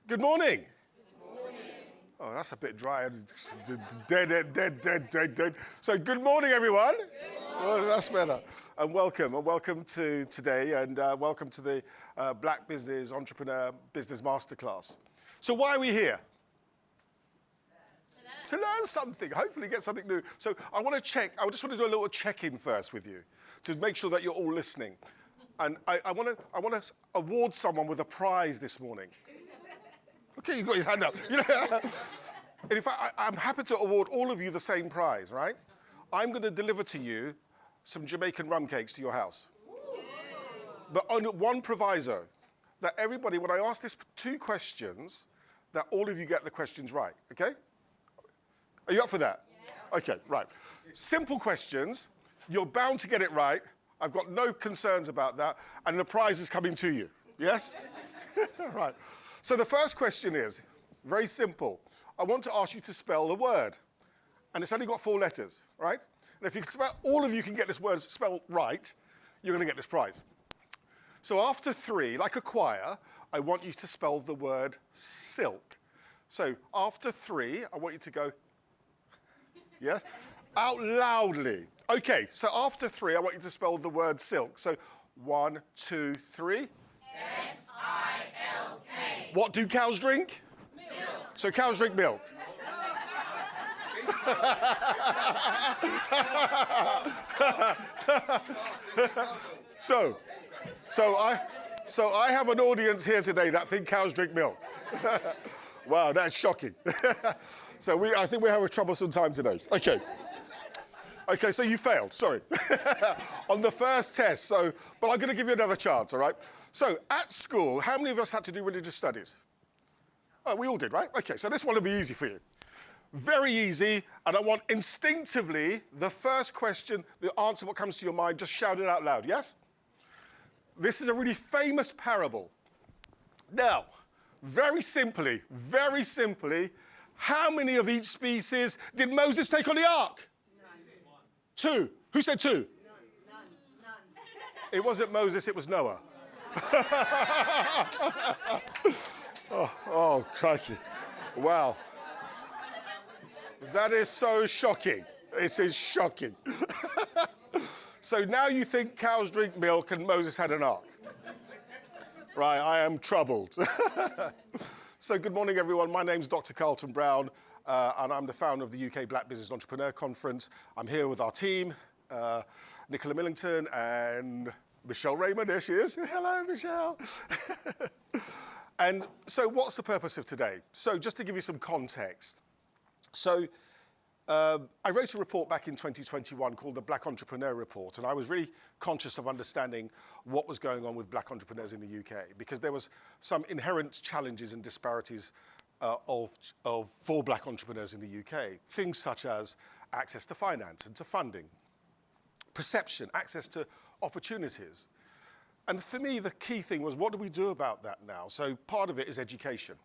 Good morning. Oh, that's a bit dry. Dead. So good morning, everyone. Oh, that's better. And welcome to today, and welcome to the Black Business Entrepreneur Business Masterclass. So why are we here? To learn something, hopefully get something new. So I just want to do a little check-in first with you to make sure that you're all listening. And I want to award someone with a prize this morning. Okay, you've got his hand up. And in fact, I'm happy to award all of you the same prize, right? I'm going to deliver to you some Jamaican rum cakes to your house. But on one proviso, that everybody, when I ask these two questions, that all of you get the questions right, okay? Are you up for that? Yeah. Okay, right. Simple questions. You're bound to get it right. I've got no concerns about that. And the prize is coming to you. Yes? Right. So the first question is, very simple. I want to ask you to spell the word. And it's only got 4 letters, right? And if you can spell, all of you can get this word spelled right, you're going to get this prize. So after 3, like a choir, I want you to spell the word silk. So after 3, I want you to go, yes, out loudly. Okay, so after 3, I want you to spell the word silk. So 1, 2, 3. S-I-L-K. What do cows drink? Milk. So cows drink milk. So I have an audience here today that think cows drink milk. Wow, that's shocking. So I think we have a troublesome time today. Okay, so you failed, sorry. On the first test, but I'm going to give you another chance, all right? So at school, how many of us had to do religious studies? Oh, we all did, right? Okay, so this one will be easy for you. Very easy, and I want instinctively, the first question, the answer, what comes to your mind, just shout it out loud, yes? This is a really famous parable. Now, very simply, how many of each species did Moses take on the ark? 2. Who said 2? None. It wasn't Moses, it was Noah. oh, crikey. Wow. That is so shocking. This is shocking. So now you think cows drink milk and Moses had an ark. Right, I am troubled. So good morning, everyone. My name's Dr. Carlton Brown, and I'm the founder of the UK Black Business Entrepreneur Conference. I'm here with our team, Nicola Millington and Michelle Raymond. There she is. Hello, Michelle. And so what's the purpose of today? So just to give you some context. So I wrote a report back in 2021 called the Black Entrepreneur Report, and I was really conscious of understanding what was going on with black entrepreneurs in the UK, because there was some inherent challenges and disparities for black entrepreneurs in the UK. Things such as access to finance and to funding, perception, access to opportunities. And for me, the key thing was, what do we do about that now? So part of it is education.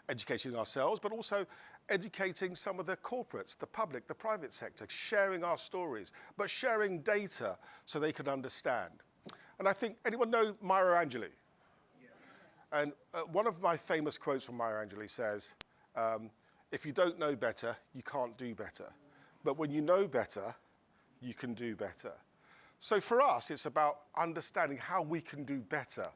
Educating ourselves, but also educating some of the corporates, the public, the private sector, sharing our stories, but sharing data so they can understand. And I think, anyone know Maya Angelou? Yeah. And one of my famous quotes from Maya Angelou says, if you don't know better, you can't do better. But when you know better, you can do better. So for us, it's about understanding how we can do better.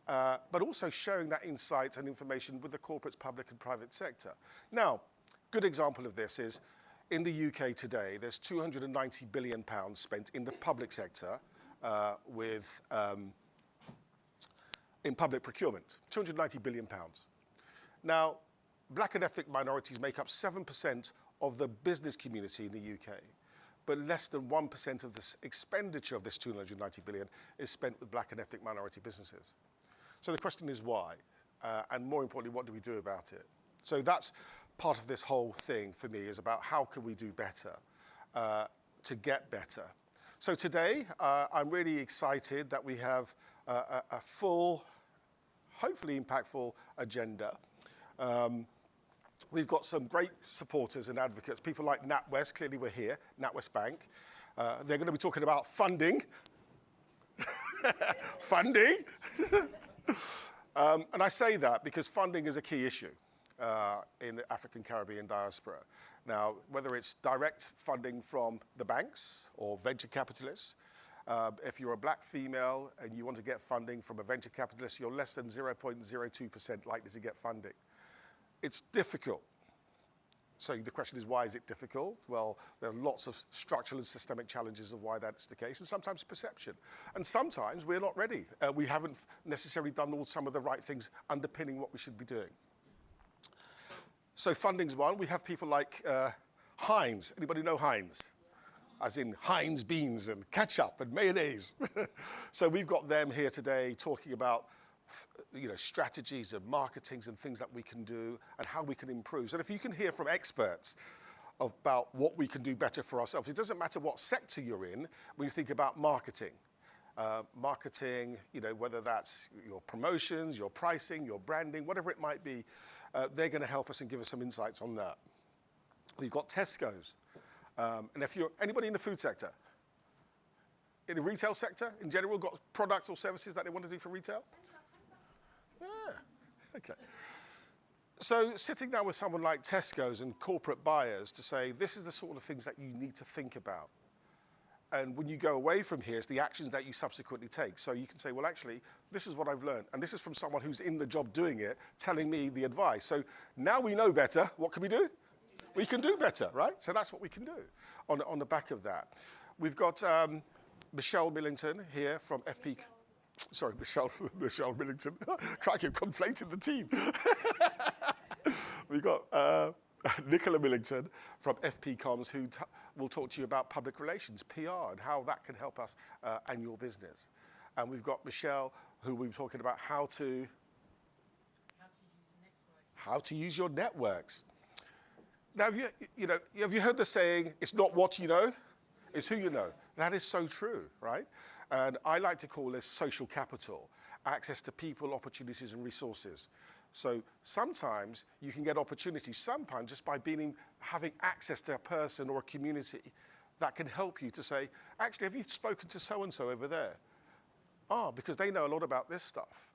But also sharing that insight and information with the corporates, public and private sector. Now, good example of this is, in the UK today, there's £290 billion spent in the public sector in public procurement, £290 billion. Now, black and ethnic minorities make up 7% of the business community in the UK, but less than 1% of the expenditure of this £290 billion is spent with black and ethnic minority businesses. So the question is why, and more importantly, what do we do about it? So that's part of this whole thing for me, is about how can we do better to get better. So today, I'm really excited that we have a full, hopefully impactful agenda. We've got some great supporters and advocates, people like NatWest, clearly we're here, NatWest Bank. They're going to be talking about funding. Funding. And I say that because funding is a key issue in the African Caribbean diaspora. Now, whether it's direct funding from the banks or venture capitalists, if you're a black female and you want to get funding from a venture capitalist, you're less than 0.02% likely to get funding. It's difficult. So the question is, why is it difficult? Well, there are lots of structural and systemic challenges of why that's the case, and sometimes perception. And sometimes we're not ready. We haven't necessarily done some of the right things underpinning what we should be doing. So funding's one. We have people like Heinz. Anybody know Heinz? As in Heinz beans and ketchup and mayonnaise. So we've got them here today talking about strategies and marketings and things that we can do and how we can improve. So if you can hear from experts about what we can do better for ourselves, it doesn't matter what sector you're in when you think about marketing. Whether that's your promotions, your pricing, your branding, whatever it might be, they're going to help us and give us some insights on that. We've got Tesco's. And if you're anybody in the food sector, in the retail sector in general, got products or services that they want to do for retail? Yeah, okay. So sitting down with someone like Tesco's and corporate buyers to say, this is the sort of things that you need to think about. And when you go away from here, it's the actions that you subsequently take. So you can say, well, actually, this is what I've learned. And this is from someone who's in the job doing it, telling me the advice. So now we know better. What can we do? We can do better, right? So that's what we can do on the back of that. We've got Michelle Millington here from FP. Sorry, Michelle Millington. Crikey, I'm conflating the team. We've got Nicola Millington from FP Comms, who will talk to you about public relations, PR, and how that can help us and your business. And we've got Michelle, who we'll be talking about how to use your networks. Now, have you heard the saying, it's not what you know, it's who you know? That is so true, right? And I like to call this social capital, access to people, opportunities, and resources. So sometimes you can get opportunities, sometimes just by having access to a person or a community that can help you to say, actually, have you spoken to so-and-so over there? Because they know a lot about this stuff.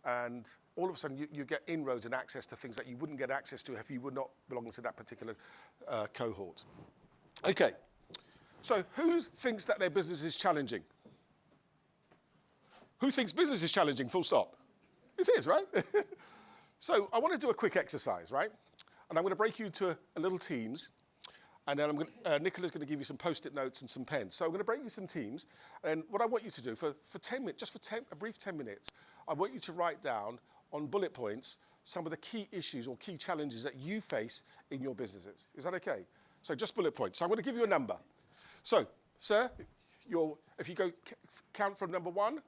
And all of a sudden, you get inroads and access to things that you wouldn't get access to if you would not belong to that particular cohort. Okay, so who thinks that their business is challenging? Who thinks business is challenging, full stop? It is, right? So I want to do a quick exercise, right? And I'm going to break you into a little teams. And then Nicola's going to give you some Post-it notes and some pens. So I'm going to break you some teams. And what I want you to do for 10 minutes, just for a brief 10 minutes, I want you to write down on bullet points some of the key issues or key challenges that you face in your businesses. Is that okay? So just bullet points. So I'm going to give you a number. So, sir, if you go count from number 1. 1, 2,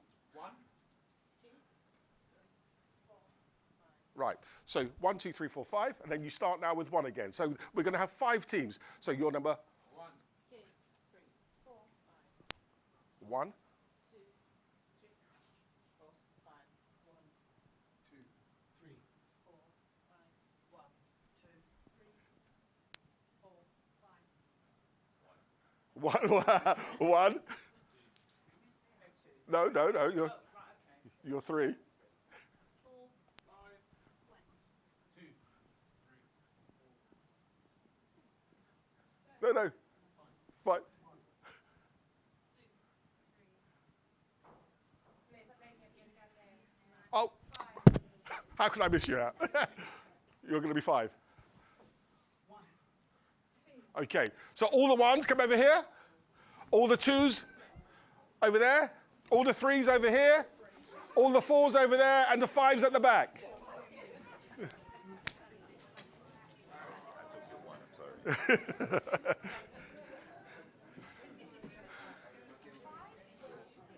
3, 4, 5. Right. So 1, 2, 3, 4, 5, and then you start now with 1 again. So we're going to have 5 teams. So your number 1, 2, 3, 4, 5. 1, 2, 3, 4, 5. 1, 2, 3, 4, 5. 1, 2, 3, 4, 5. 1. No. You're 3. 4, 5. 2, 3, 4. No. 5. Oh, how can I miss you out? You're going to be 5. 1, 2. Okay, so all the 1s come over here. All the 2s over there. All the 3s over here. All the 4s over there. And the 5s at the back.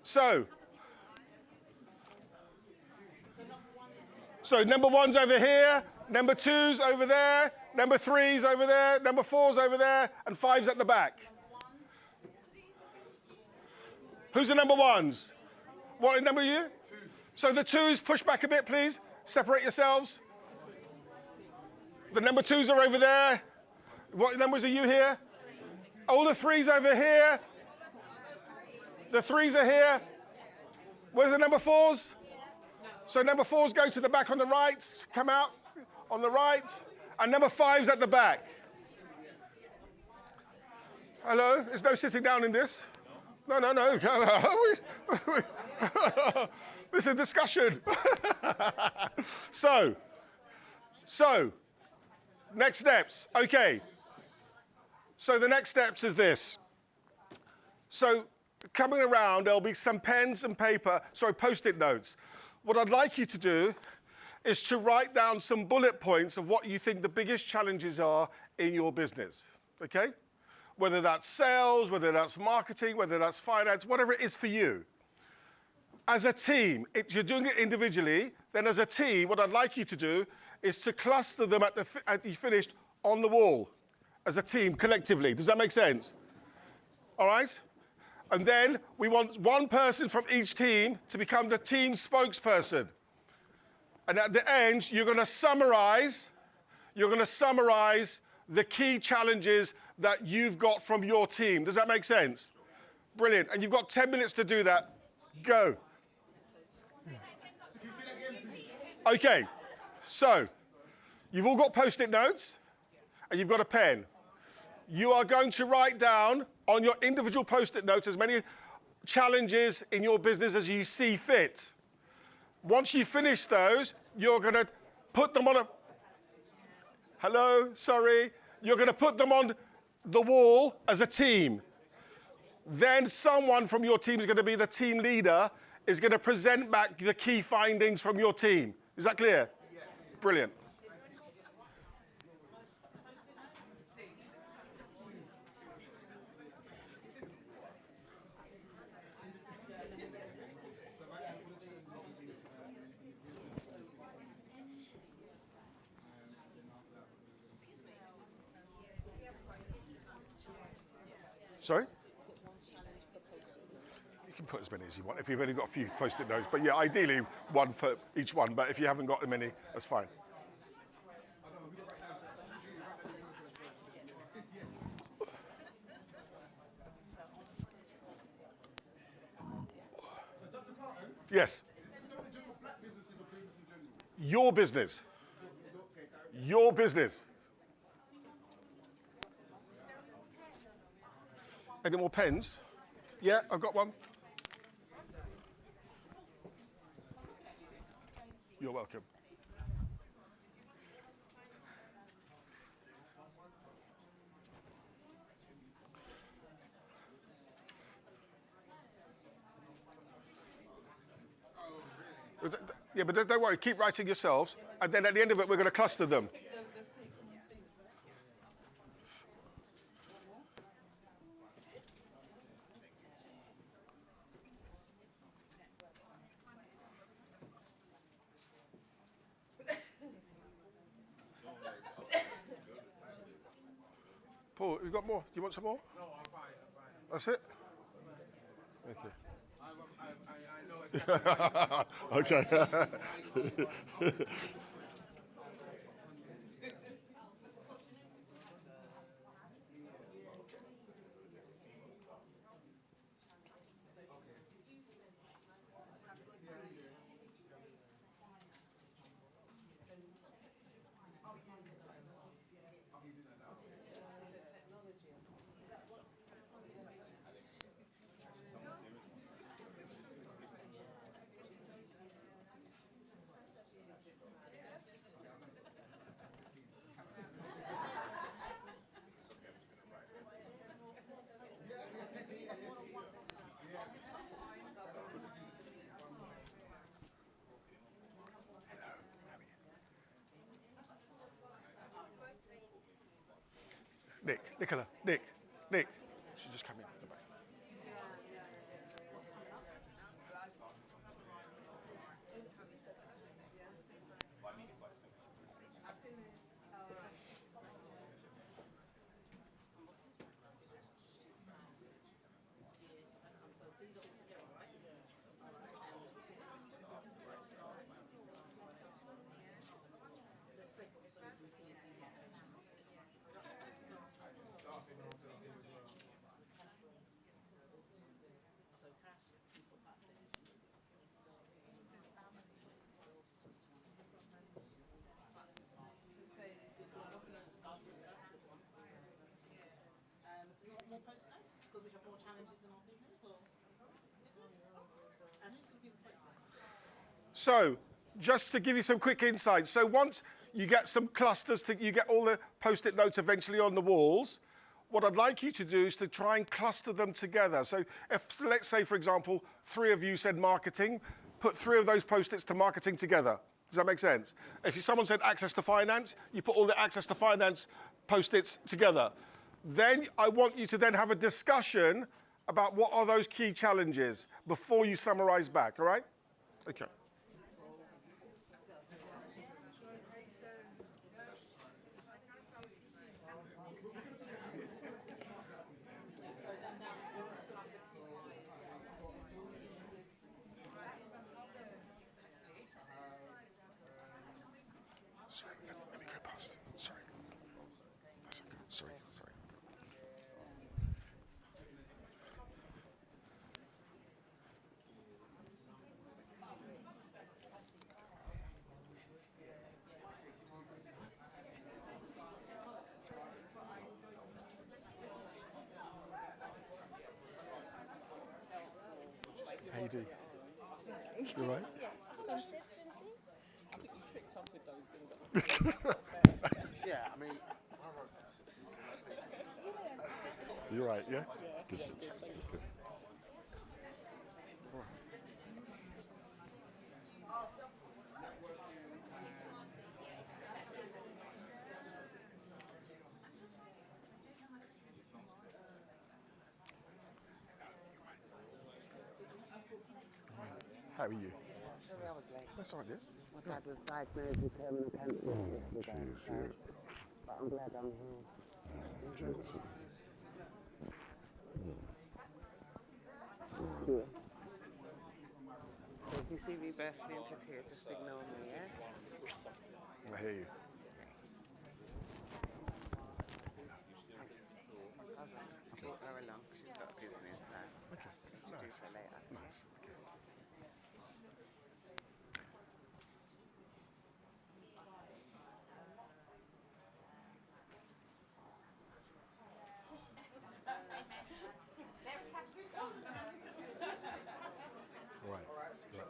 So number 1's over here, number 2's over there, number 3's over there, number 4's over there, and 5's at the back. Who's the number 1's? What number are you? 2. So the 2's, push back a bit, please. Separate yourselves. The number 2's are over there. What numbers are you here? All the 3's over here. The 3's are here. Where's the number 4's? So number 4s go to the back on the right, come out on the right, and number 5's at the back. Hello, there's no sitting down in this. No. This is a discussion. So, next steps. Okay. So the next steps is this. So coming around, there'll be some pens and paper, post-it notes. What I'd like you to do is to write down some bullet points of what you think the biggest challenges are in your business, okay? Whether that's sales, whether that's marketing, whether that's finance, whatever it is for you. As a team, if you're doing it individually, then as a team, what I'd like you to do is to cluster them at you finished on the wall as a team collectively. Does that make sense? All right? And then we want one person from each team to become the team spokesperson. And at the end, you're going to summarize the key challenges that you've got from your team. Does that make sense? Brilliant. And you've got 10 minutes to do that. Go. Okay. So, you've all got post-it notes and you've got a pen. You are going to write down on your individual post-it notes as many challenges in your business as you see fit. Once you finish those, you're going to put them on You're going to put them on the wall as a team. Then someone from your team is going to be the team leader, is going to present back the key findings from your team. Is that clear? Yes. Brilliant. Sorry? You can put as many as you want if you've only got a few post-it notes. But yeah, ideally one for each one. But if you haven't got many, that's fine. Yes. Your business. Your business. Any more pens? Yeah, I've got one. You're welcome. Yeah, but don't worry, keep writing yourselves, and then at the end of it, we're going to cluster them. Paul, you got more? Do you want some more? No, I'm fine. That's it? Okay. Okay. Nick. She just come in at the back. So, just to give you some quick insights. So once you get some clusters, you get all the post-it notes eventually on the walls, what I'd like you to do is to try and cluster them together. So if, let's say, for example, 3 of you said marketing, put 3 of those post-its to marketing together. Does that make sense? If someone said access to finance, you put all the access to finance post-its together. Then I want you to then have a discussion about what are those key challenges before you summarize back, all right? Okay. Sorry, let me go past. Sorry. That's okay. Sorry. How you doing? You all right? Consistency? I think you tricked us with those things. Yeah, I mean, You're right, yeah? Good. How are you? sorry I was late. That's all right, dear. My dad was diagnosed with terminal cancer yesterday, but I'm glad I'm here. Yeah. So if you see me bursting into tears, just ignore me, yeah? I hear you. I brought her along, she's got business, so Okay. introduce her later. Nice. Okay. Right. Yeah.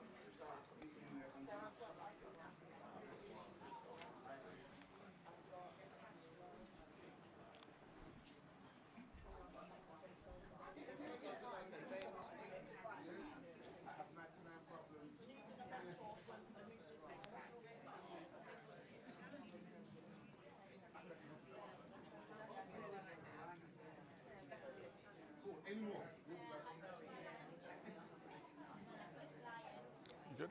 You good?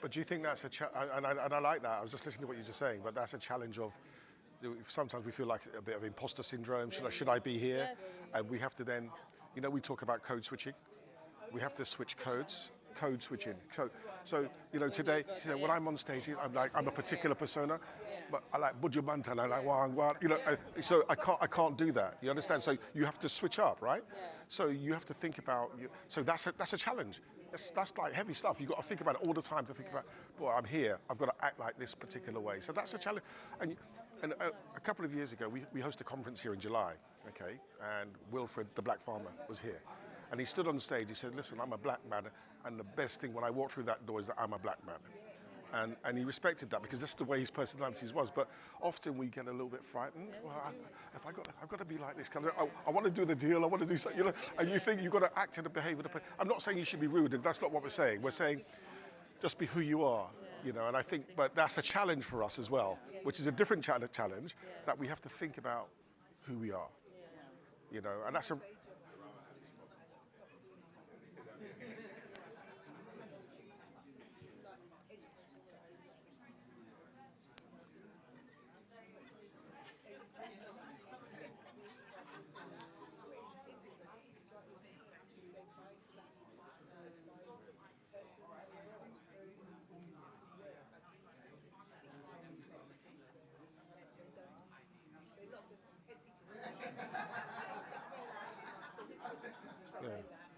But do you think that's and I like that. I was just listening to what you're just saying, but that's a challenge of, sometimes we feel like a bit of imposter syndrome. Should I be here? Yes. And we have to then, we talk about code switching. We have to switch code switching. So today, when I'm on stage, I'm a particular persona, but I like Bujubantan, I like Wang Wang, so I can't do that. You understand? So you have to switch up, right? So you have to think about, so that's a challenge. That's like heavy stuff. You've got to think about it all the time to think about, boy, I'm here. I've got to act like this particular way. So that's a challenge. And a couple of years ago, we hosted a conference here in July, okay? And Wilfred, the black farmer, was here. And he stood on stage, he said, listen, I'm a black man, and the best thing when I walk through that door is that I'm a black man. And he respected that because that's the way his personality was. But often we get a little bit frightened. Well, I've got to be like this. I want to do the deal. I want to do something. And you think you've got to act and behave. I'm not saying you should be rude. That's not what we're saying. We're saying just be who you are. And I think, but that's a challenge for us as well, which is a different challenge that we have to think about who we are. And that's a.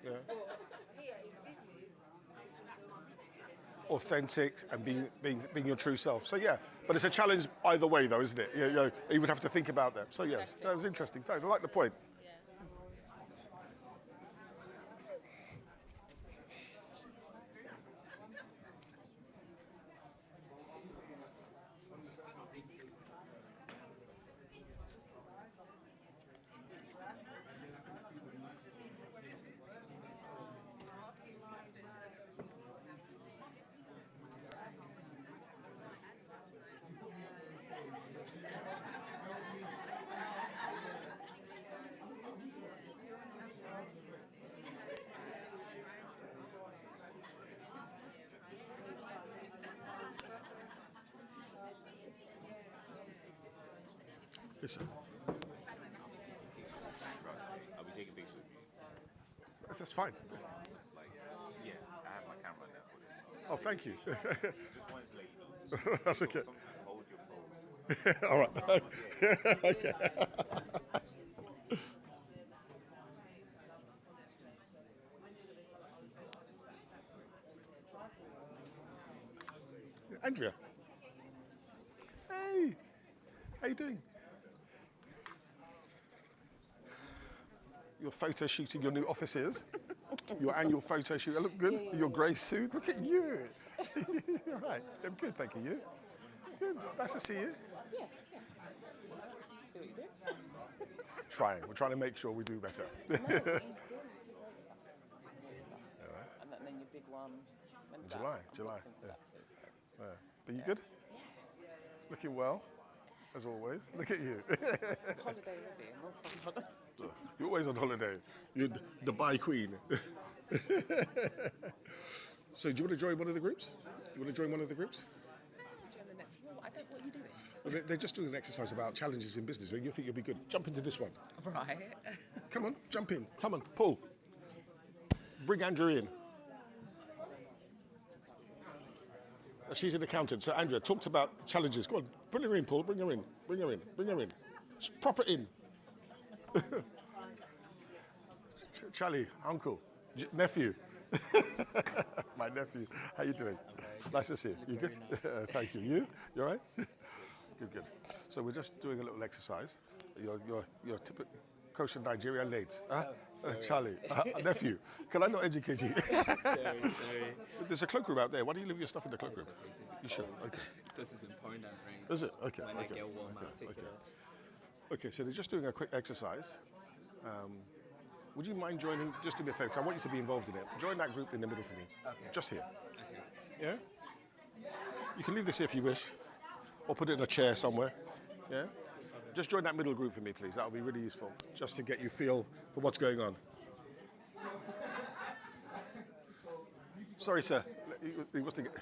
Yeah. Authentic and being your true self. So yeah, but it's a challenge either way, though, isn't it? You would have to think about that. So yes, that was interesting. So I like the point. Listen. Are we taking pictures with you? That's fine. Yeah, I have my camera now for this. Oh, thank you. Just wanted to let you know. That's okay. Sometimes hold your pose. All right. Okay. Andrea. Hey. How you doing? Your photo shoot in your new offices. Your annual photo shoot. I look good. Your grey suit. Look at you. All right. I'm good, thank you. You? Good. Nice to see you. Yeah. See what you did? Trying. We're trying to make sure we do better. And then your big one. When's that? July. Yeah. Are you good? Yeah. Looking well, as always. Look at you. Holiday ready. I'm all from holiday. You're always on holiday. You're the Dubai queen. So do you want to join one of the groups? You want to join one of the groups? Join the next one. What are you doing? Well, they're just doing an exercise about challenges in business, and you think you'll be good. Jump into this one. Right. Come on, jump in. Come on, Paul. Bring Andrew in. She's an accountant. So Andrea talked about the challenges. Go on, bring her in, Paul. Bring her in. Bring her in. Bring her in. Prop it in. Charlie, uncle, nephew. My nephew. How you doing? Nice to see you. You good? Thank you. You all right? Good. So we're just doing a little exercise. Your typical Kosher Nigeria late. Charlie, nephew. Can I not educate you? Sorry. There's a cloakroom out there. Why do you leave your stuff in the cloakroom? You sure? Okay. This has been pouring down rain. Is it? Okay. When I get warm, I'll take it off. Okay, so they're just doing a quick exercise. Would you mind joining, just to be fair, 'cause I want you to be involved in it. Join that group in the middle for me. Okay. Just here. Okay. Yeah? You can leave this here if you wish, or put it in a chair somewhere. Yeah? Just join that middle group for me, please. That would be really useful, just to get you feel for what's going on. Sorry, sir. He wants to get...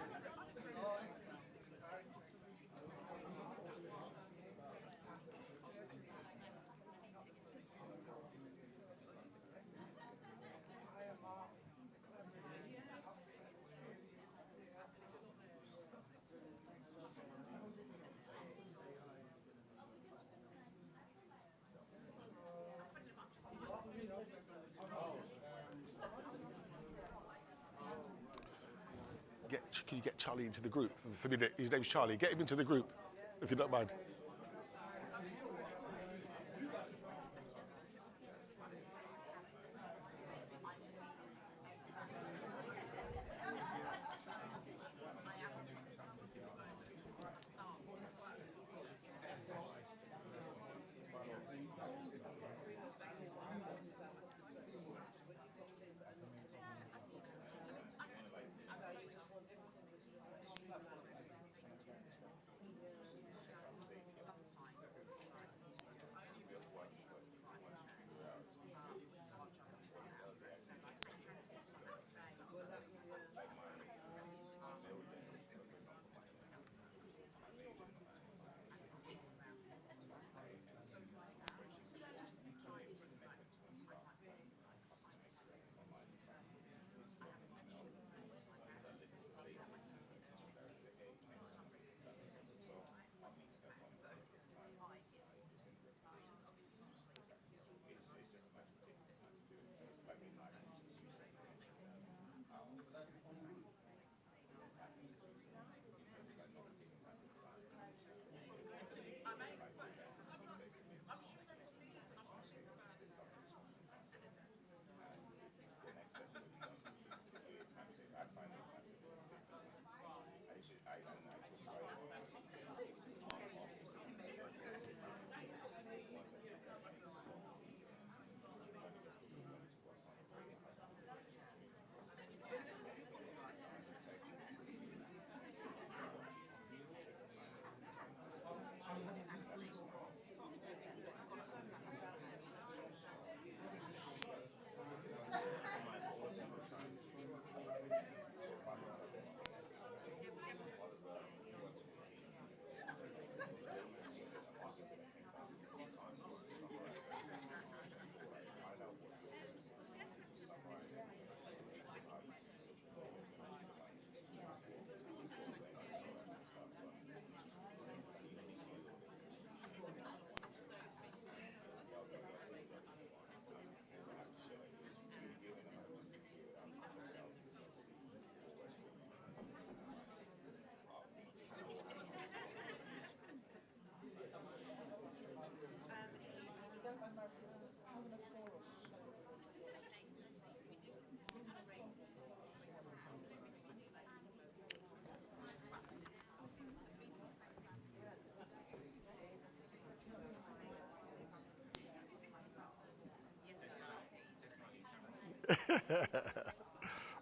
can you get Charlie into the group? For me, his name's Charlie. Get him into the group, if you don't mind.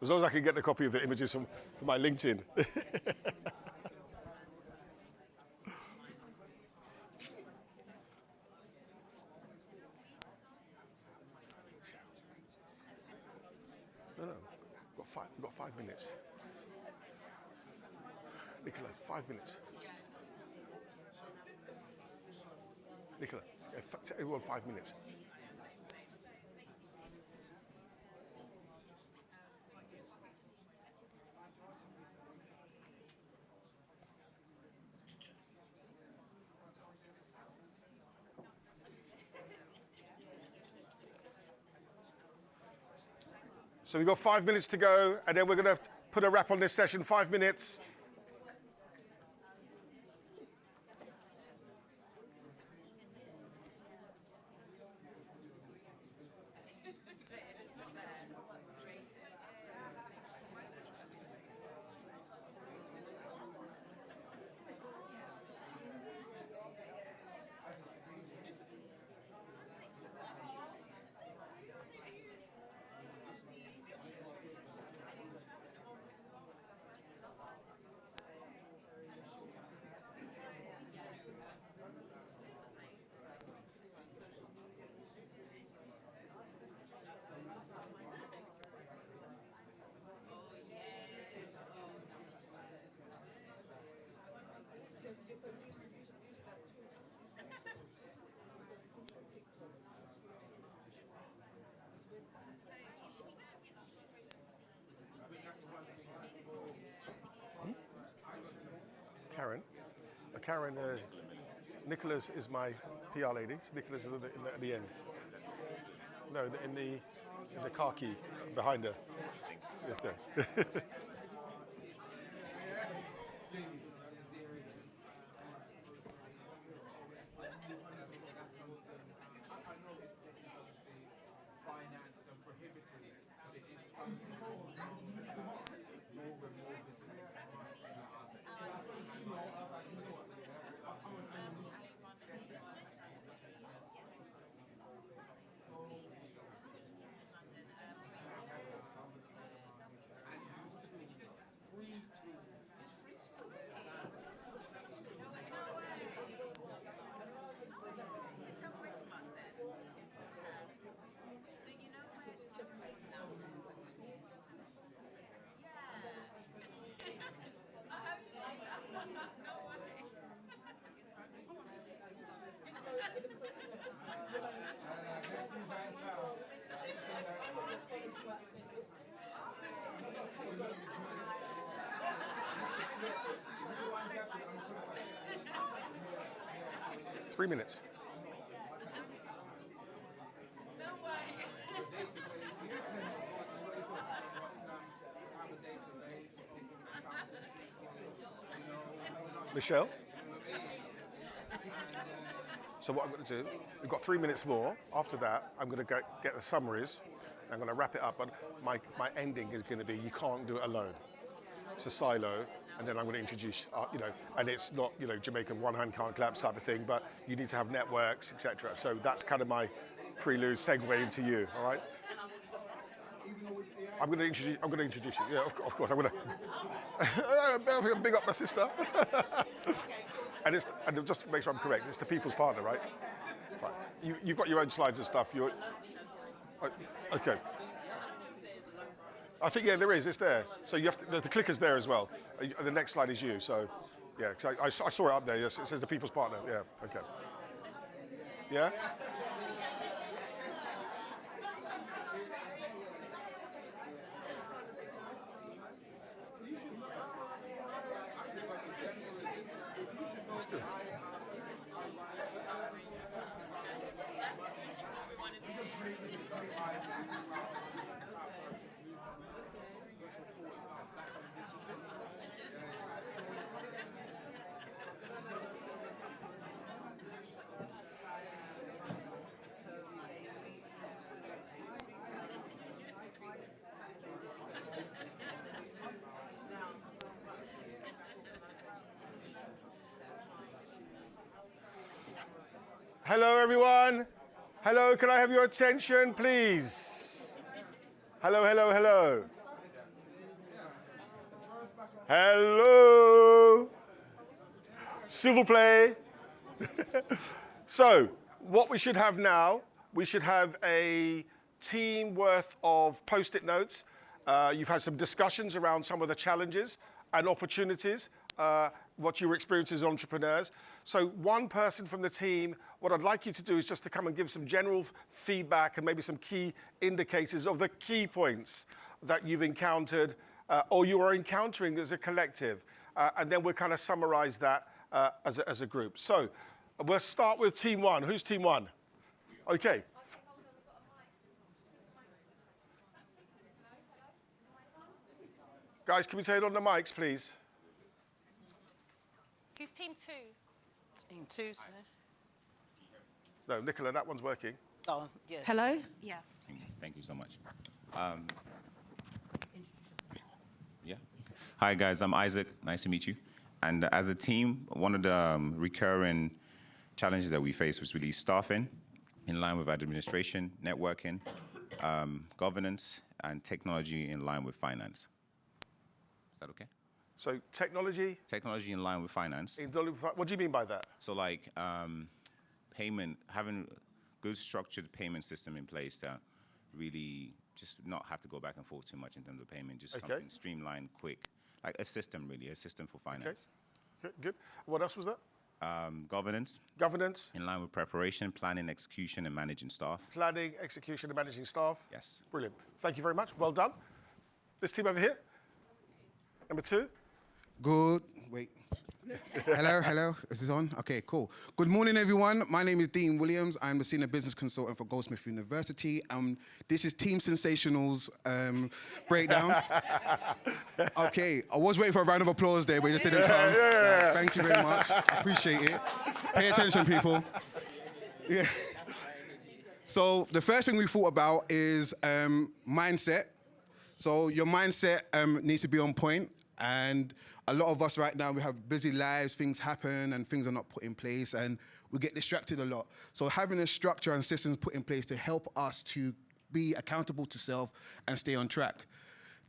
As long as I can get the copy of the images from my LinkedIn. No. We've got 5 minutes. Nicola, 5 minutes. Nicola, everyone 5 minutes. So we've got 5 minutes to go, and then we're going to put a wrap on this session. 5 minutes. Karen, Nicola's is my PR lady. Nicola's at the end. No, in the car key behind her. Yeah. 3 minutes. Michelle? So what I'm going to do, we've got 3 minutes more. After that, I'm going to get the summaries. I'm going to wrap it up. And my ending is going to be, you can't do it alone. It's a silo. And then I'm going to introduce, and it's not, Jamaican one-hand can't clap type of thing, but you need to have networks, etc. So that's kind of my prelude segue into you, all right? I'm going to introduce you. Yeah, of course. I'm going to big up my sister. and just to make sure I'm correct, it's the people's partner, right? Fine. You've got your own slides and stuff. Okay. I think, yeah, there is. It's there. So you have to, the clicker's there as well. The next slide is you. So, yeah, 'cause I saw it up there. Yes, it says the people's partner. Yeah, okay. Yeah? That's good. Hello, everyone. Hello, can I have your attention, please? Hello, hello, hello. Hello. S'il vous plaît. So, what we should have now, we should have a team worth of post-it notes. You've had some discussions around some of the challenges and opportunities, what your experience as entrepreneurs. So one person from the team, what I'd like you to do is just to come and give some general feedback and maybe some key indicators of the key points that you've encountered or you are encountering as a collective. And then we'll kind of summarize that as a group. So we'll start with team one. Who's team one? Okay. Guys, can we turn on the mics, please? Who's team two? Team two, sir. No, Nicola, that one's working. Oh, yeah. Hello? Yeah. Thank you so much. Yeah. Hi, guys. I'm Isaac. Nice to meet you. And as a team, one of the recurring challenges that we face was really staffing in line with administration, networking, governance, and technology in line with finance. Is that okay? So technology? Technology in line with finance. What do you mean by that? So like payment, having a good structured payment system in place that really just not have to go back and forth too much in terms of payment, just something streamlined, quick, like a system really, a system for finance. Okay, good. What else was that? Governance. Governance. In line with preparation, planning, execution, and managing staff. Planning, execution, and managing staff. Yes. Brilliant. Thank you very much. Well done. This team over here. Number two. Good. Wait. Hello. Is this on? Okay, cool. Good morning, everyone. My name is Dean Williams. I'm the Senior Business Consultant for Goldsmith University. This is Team Sensational's breakdown. Okay, I was waiting for a round of applause there, but it just didn't come. Yeah. Thank you very much. I appreciate it. Pay attention, people. Yeah. So the first thing we thought about is mindset. So your mindset needs to be on point. And a lot of us right now, we have busy lives, things happen and things are not put in place and we get distracted a lot. So having a structure and systems put in place to help us to be accountable to self and stay on track.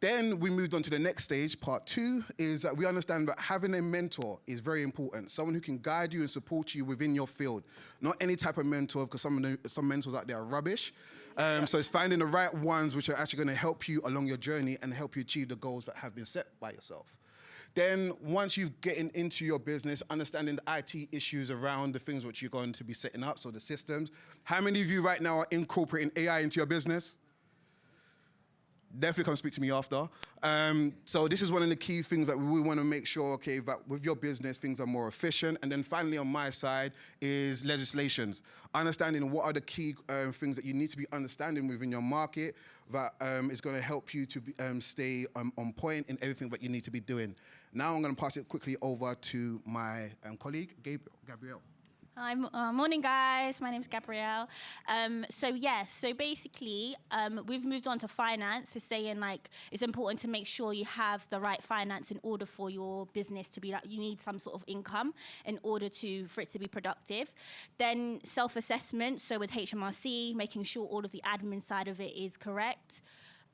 Then we moved on to the next stage. Part two is that we understand that having a mentor is very important. Someone who can guide you and support you within your field. Not any type of mentor, because some mentors out there are rubbish. So it's finding the right ones which are actually going to help you along your journey and help you achieve the goals that have been set by yourself. Then once you've gotten into your business, understanding the IT issues around the things which you're going to be setting up, so the systems. How many of you right now are incorporating AI into your business? definitely come speak to me after. So this is one of the key things that we want to make sure, okay, that with your business, things are more efficient. And then finally on my side is legislations. Understanding what are the key things that you need to be understanding within your market that is going to help you to be, stay on point in everything that you need to be doing. Now I'm going to pass it quickly over to my colleague, Gabrielle. Hi, morning guys. My name's Gabrielle. So basically, we've moved on to finance, so saying like it's important to make sure you have the right finance in order for your business to be like, you need some sort of income in order for it to be productive. Then self-assessment, so with HMRC, making sure all of the admin side of it is correct.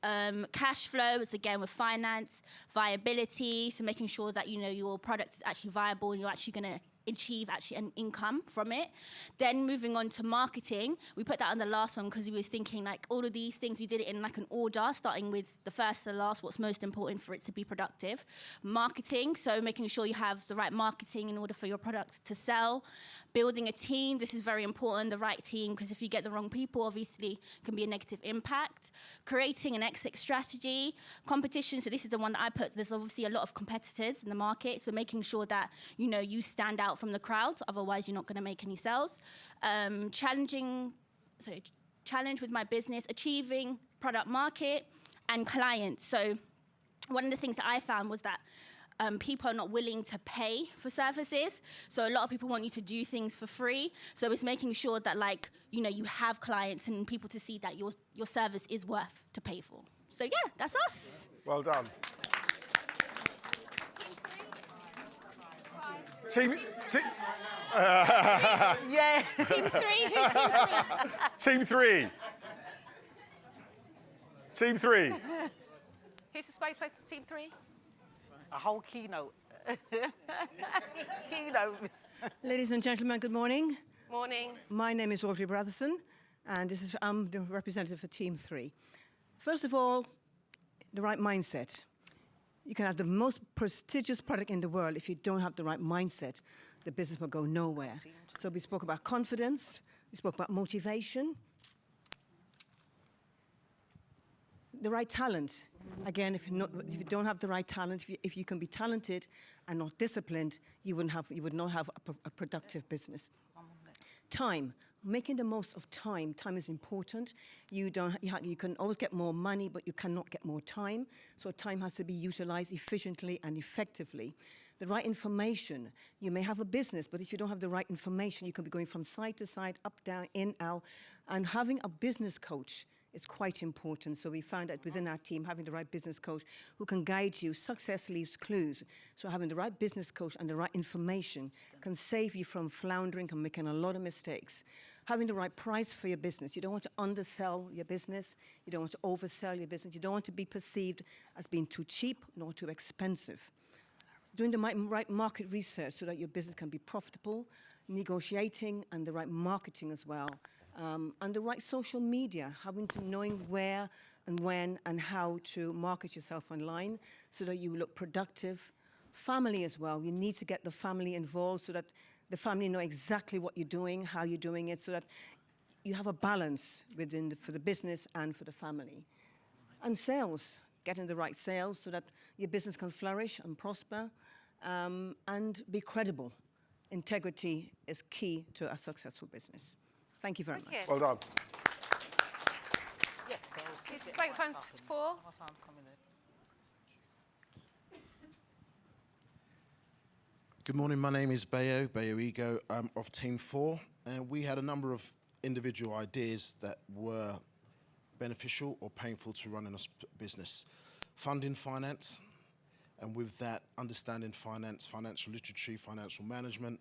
Cash flow is again with finance, viability, so making sure that your product is actually viable and you're actually going to achieve actually an income from it. Then moving on to marketing, we put that on the last one because we was thinking like all of these things, we did it in like an order, starting with the first to the last, what's most important for it to be productive. Marketing, so making sure you have the right marketing in order for your products to sell. Building a team, this is very important, the right team, because if you get the wrong people, obviously it can be a negative impact. Creating an exit strategy. Competition, so this is the one that I put, there's obviously a lot of competitors in the market, so making sure that, you stand out from the crowd, otherwise you're not going to make any sales. Challenge with my business, achieving product market, and clients. So one of the things that I found was that people are not willing to pay for services. So a lot of people want you to do things for free. So it's making sure that you have clients and people to see that your service is worth to pay for. So yeah, that's us. Well done. Team Yeah. Team 3, who's team 3? Team 3. Team 3. Who's the spokesperson for Team 3? A whole keynote. Keynote. Ladies and gentlemen, good morning. Morning. My name is Audrey Brotherson, and I'm the representative for Team 3. First of all, the right mindset. You can have the most prestigious product in the world. If you don't have the right mindset, the business will go nowhere. So we spoke about confidence, we spoke about motivation, the right talent. Again, if you don't have the right talent, if you can be talented and not disciplined, you would not have a productive business. Time. Making the most of time. Time is important. You can always get more money, but you cannot get more time. So time has to be utilized efficiently and effectively. The right information. You may have a business, but if you don't have the right information, you can be going from side to side, up, down, in, out. And having a business coach is quite important. So we found that within our team, having the right business coach who can guide you, success leaves clues. So having the right business coach and the right information can save you from floundering and making a lot of mistakes. Having the right price for your business. You don't want to undersell your business. You don't want to oversell your business. You don't want to be perceived as being too cheap nor too expensive. Doing the right market research so that your business can be profitable, negotiating, and the right marketing as well. And the right social media, knowing where and when and how to market yourself online so that you look productive. Family as well. You need to get the family involved so that the family know exactly what you're doing, how you're doing it, so that you have a balance for the business and for the family. And sales, getting the right sales so that your business can flourish and prosper and be credible. Integrity is key to a successful business. Thank you very much. Well done. Who's the spokesperson for? Good morning, my name is Bayo Ego of Team 4, and we had a number of individual ideas that were beneficial or painful to running a business. Funding finance, and with that, understanding finance, financial literacy, financial management,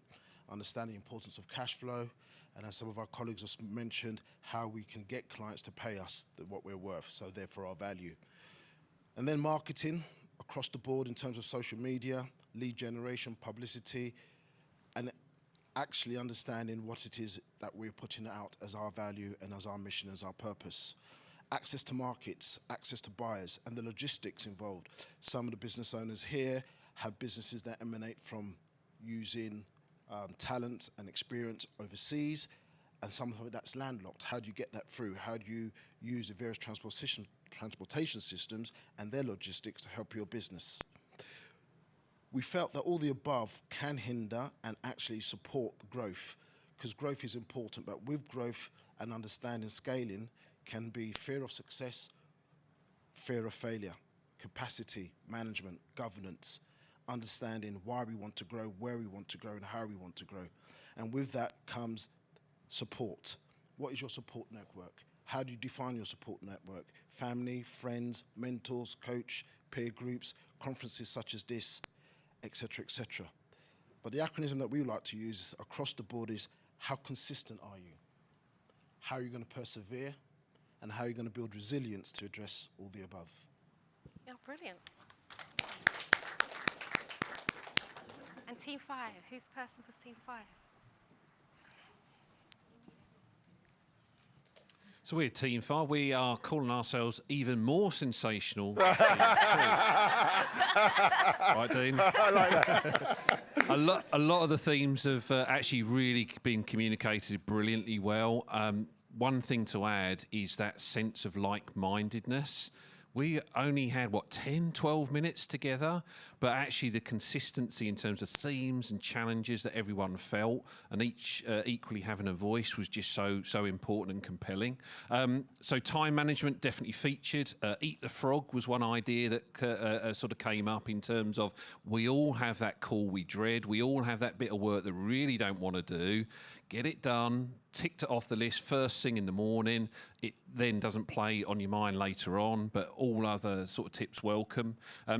understanding the importance of cash flow, and as some of our colleagues have mentioned, how we can get clients to pay us what we're worth, so therefore our value. And then marketing across the board in terms of social media, lead generation, publicity, and actually understanding what it is that we're putting out as our value and as our mission, as our purpose. Access to markets, access to buyers, and the logistics involved. Some of the business owners here have businesses that emanate from using talent and experience overseas, and some of it that's landlocked. How do you get that through? How do you use the various transportation systems and their logistics to help your business. We felt that all the above can hinder and actually support growth, because growth is important, but with growth and understanding scaling can be fear of success, fear of failure, capacity, management, governance, understanding why we want to grow, where we want to grow, and how we want to grow. And with that comes support. What is your support network? How do you define your support network? Family, friends, mentors, coach, peer groups, conferences such as this, etc., etc. But the acronym that we like to use across the board is, how consistent are you? How are you going to persevere? And how are you going to build resilience to address all the above? Yeah, brilliant. And Team 5, who's the person for Team 5? So we're Team 5. We are calling ourselves even more sensational. Right, Dean? I like that. A lot of the themes have actually really been communicated brilliantly well. One thing to add is that sense of like-mindedness. We only had, 10, 12 minutes together, but actually the consistency in terms of themes and challenges that everyone felt, and each equally having a voice, was just so important and compelling. So time management definitely featured. Eat the frog was one idea that sort of came up, in terms of we all have that call we dread. We all have that bit of work that we really don't want to do. Get it done, ticked it off the list first thing in the morning. It then doesn't play on your mind later on, but all other sort of tips welcome.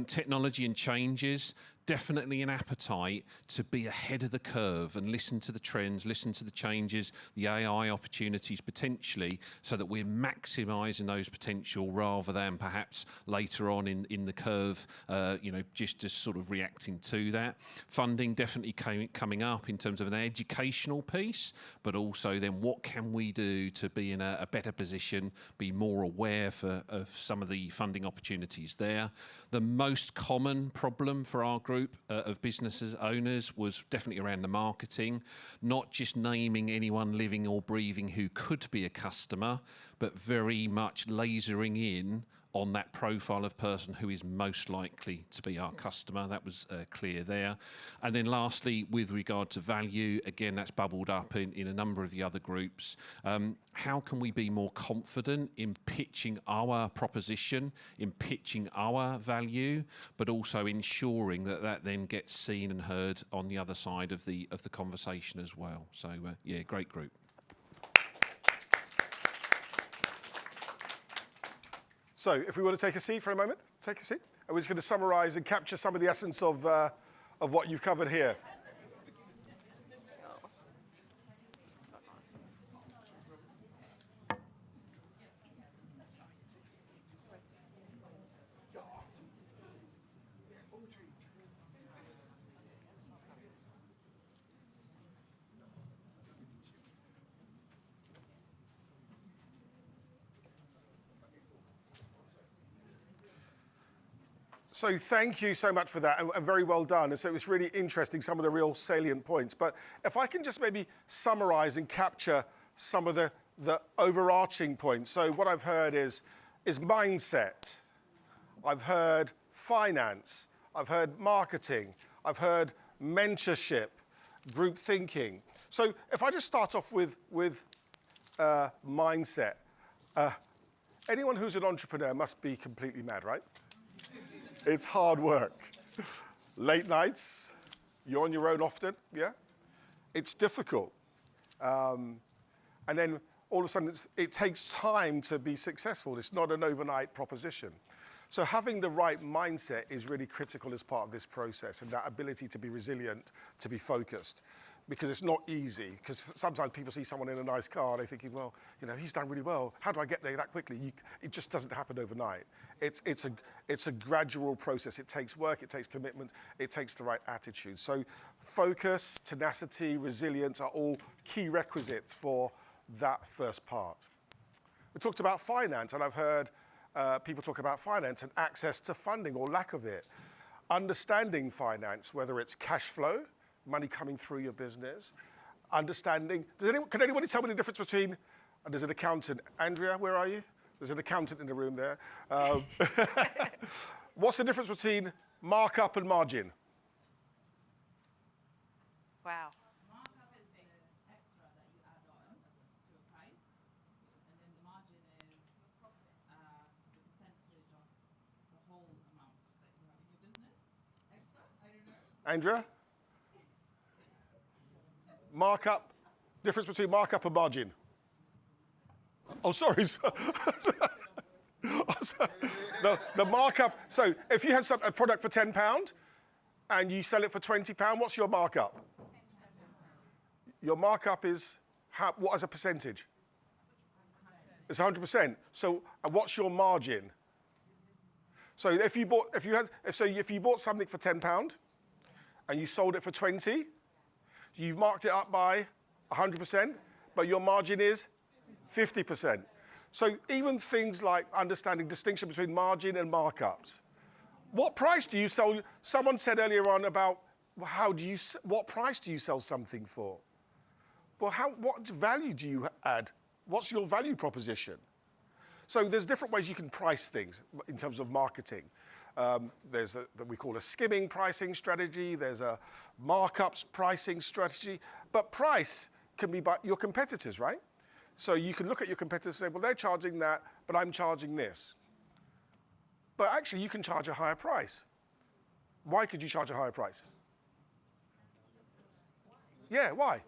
Technology and changes, definitely an appetite to be ahead of the curve and listen to the trends, listen to the changes, the AI opportunities potentially, so that we're maximising those potential rather than perhaps later on in the curve, just sort of reacting to that. Funding definitely coming up in terms of an educational piece, but also then what can we do to be in a better position, be more aware of some of the funding opportunities there. The most common problem for our group of businesses owners was definitely around the marketing, not just naming anyone living or breathing who could be a customer, but very much lasering in on that profile of person who is most likely to be our customer. That was clear there. And then lastly, with regard to value, again, that's bubbled up in a number of the other groups. How can we be more confident in pitching our proposition, in pitching our value, but also ensuring that that then gets seen and heard on the other side of the conversation as well. So yeah, great group. So if we want to take a seat for a moment, take a seat. And we're just going to summarise and capture some of the essence of what you've covered here. So thank you so much for that, and very well done. And so it was really interesting, some of the real salient points. But if I can just maybe summarise and capture some of the overarching points. So what I've heard is mindset. I've heard finance. I've heard marketing. I've heard mentorship, group thinking. So if I just start off with mindset. Anyone who's an entrepreneur must be completely mad, right? It's hard work. Late nights, you're on your own often, yeah? It's difficult. And then all of a sudden, it takes time to be successful. It's not an overnight proposition. So having the right mindset is really critical as part of this process, and that ability to be resilient, to be focused. Because it's not easy, because sometimes people see someone in a nice car and they're thinking, well, he's done really well. How do I get there that quickly? It just doesn't happen overnight. It's a gradual process. It takes work, it takes commitment, it takes the right attitude. So focus, tenacity, resilience are all key requisites for that first part. We talked about finance, and I've heard people talk about finance and access to funding or lack of it. Understanding finance, whether it's cash flow, money coming through your business, understanding. Can anybody tell me the difference between, there's an accountant, Andrea, where are you? There's an accountant in the room there. What's the difference between markup and margin? Wow. Markup is the extra that you add on to a price, and then the margin is the percentage of the whole amount that you have in your business. Extra? I don't know. Andrea? Markup, difference between markup and margin. Oh, sorry. The markup, so if you had a product for £10 and you sell it for £20, what's your markup? Your markup is, what as a percentage? It's 100%. So what's your margin? So if you bought something for £10 and you sold it for 20, you've marked it up by 100%, but your margin is 50%. So even things like understanding distinction between margin and markups. What price do you sell? Someone said earlier on about what price do you sell something for? Well, what value do you add? What's your value proposition? So there's different ways you can price things in terms of marketing. There's that we call a skimming pricing strategy. There's a markups pricing strategy. But price can be by your competitors, right? So you can look at your competitors and say, well, they're charging that, but I'm charging this. But actually, you can charge a higher price. Why could you charge a higher price? Yeah, why?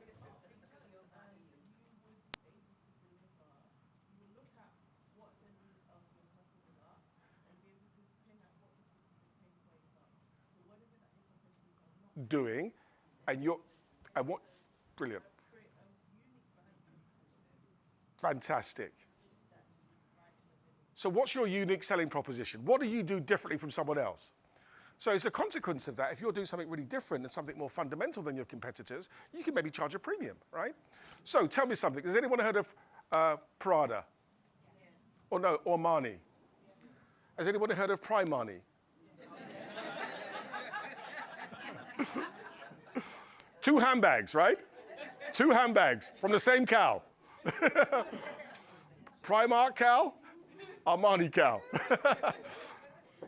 Doing, and what? Brilliant. Fantastic. So what's your unique selling proposition? What do you do differently from someone else? So as a consequence of that, if you're doing something really different and something more fundamental than your competitors, you can maybe charge a premium, right? So tell me something. Has anyone heard of Prada? Or no, Armani? Has anyone heard of Primani? Two handbags, right? Two handbags from the same cow. Primark cow, Armani cow.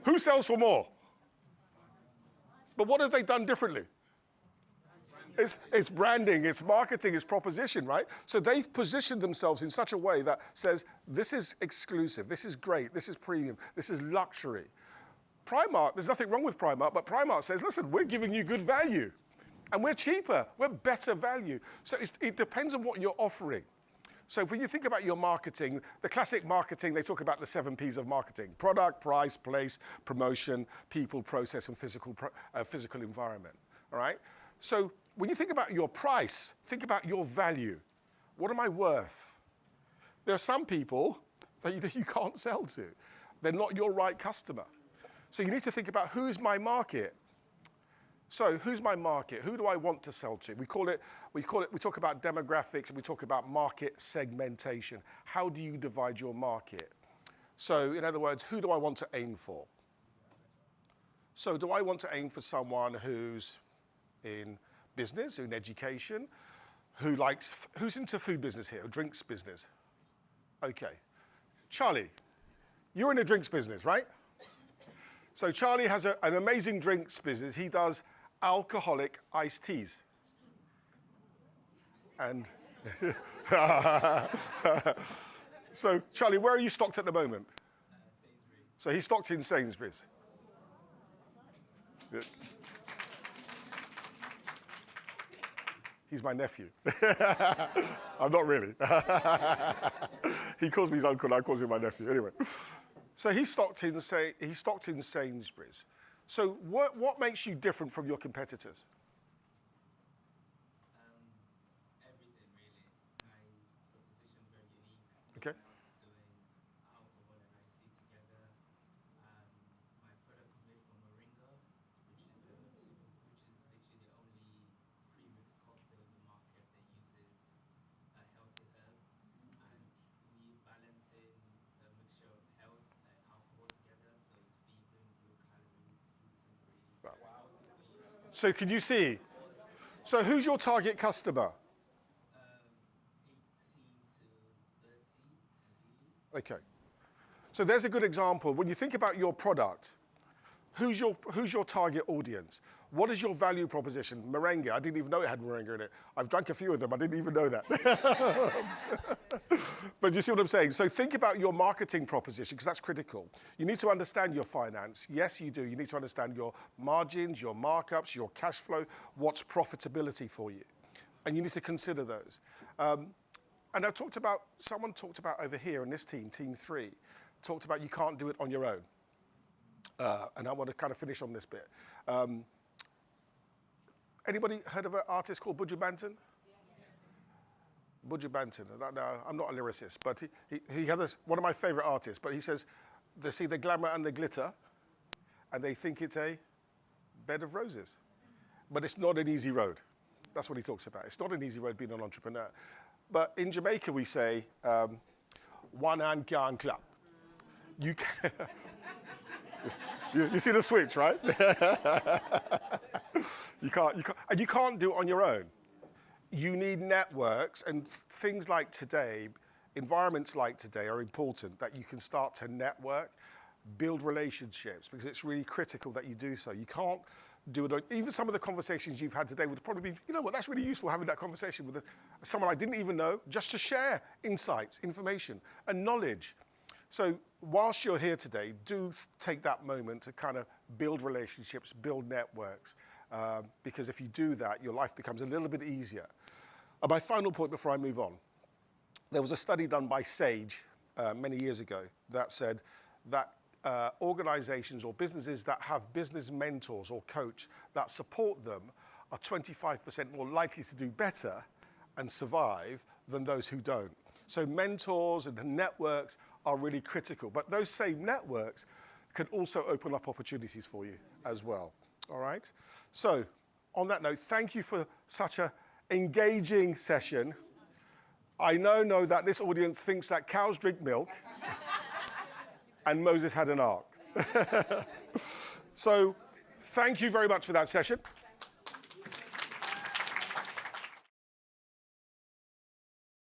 Who sells for more? But what have they done differently? It's branding, it's marketing, it's proposition, right? So they've positioned themselves in such a way that says, this is exclusive, this is great, this is premium, this is luxury. Primark, there's nothing wrong with Primark, but Primark says, listen, we're giving you good value. And we're cheaper, we're better value. So it depends on what you're offering. So when you think about your marketing, the classic marketing, they talk about the 7 Ps of marketing: product, price, place, promotion, people, process, and physical environment, all right? So when you think about your price, think about your value. What am I worth? There are some people that you can't sell to. They're not your right customer. So you need to think about, who's my market? So who's my market? Who do I want to sell to? We talk about demographics and we talk about market segmentation. How do you divide your market? So in other words, who do I want to aim for? So do I want to aim for someone who's in business, in education, who's into food business here, or drinks business? Okay. Charlie, you're in the drinks business, right? So Charlie has an amazing drinks business. He does alcoholic iced teas. And so, Charlie, where are you stocked at the moment? So he's stocked in Sainsbury's. Good. He's my nephew. I'm not really. He calls me his uncle, I call him my nephew. Anyway. So he's stocked in Sainsbury's. So what makes you different from your competitors? Everything, really. My proposition is very unique. Okay. No one else is doing alcohol and iced tea together. My product is made from moringa, which is literally the only premix cocktail in the market that uses a healthy herb. And we balance in the mixture of health and alcohol together, so it's vegan, 0 calories, gluten-free. So can you see? So who's your target customer? 18 to 30, ideally. Okay. So there's a good example. When you think about your product, who's your target audience? What is your value proposition? Moringa, I didn't even know it had moringa in it. I've drunk a few of them, I didn't even know that. But you see what I'm saying? So think about your marketing proposition, because that's critical. You need to understand your finance. Yes, you do. You need to understand your margins, your markups, your cash flow, what's profitability for you. And you need to consider those. And someone talked about over here in this team, Team 3, talked about you can't do it on your own. And I want to kind of finish on this bit. Anybody heard of an artist called Buju Banton? Buju Banton. No, I'm not a lyricist, but he had one of my favorite artists, but he says, they see the glamour and the glitter, and they think it's a bed of roses. But it's not an easy road. That's what he talks about. It's not an easy road being an entrepreneur. But in Jamaica, we say, one hand can't clap. You can. You see the switch, right? You can't do it on your own. You need networks, and things like today, environments like today are important, that you can start to network, build relationships, because it's really critical that you do so. You can't do it. Even some of the conversations you've had today would probably be, you know what, that's really useful, having that conversation with someone I didn't even know, just to share insights, information, and knowledge. So whilst you're here today, do take that moment to kind of build relationships, build networks, because if you do that, your life becomes a little bit easier. And my final point before I move on, there was a study done by Sage many years ago that said that organizations or businesses that have business mentors or coach that support them are 25% more likely to do better and survive than those who don't. So mentors and networks are really critical. But those same networks can also open up opportunities for you as well. All right? So on that note, thank you for such an engaging session. I know that this audience thinks that cows drink milk and Moses had an ark. So thank you very much for that session.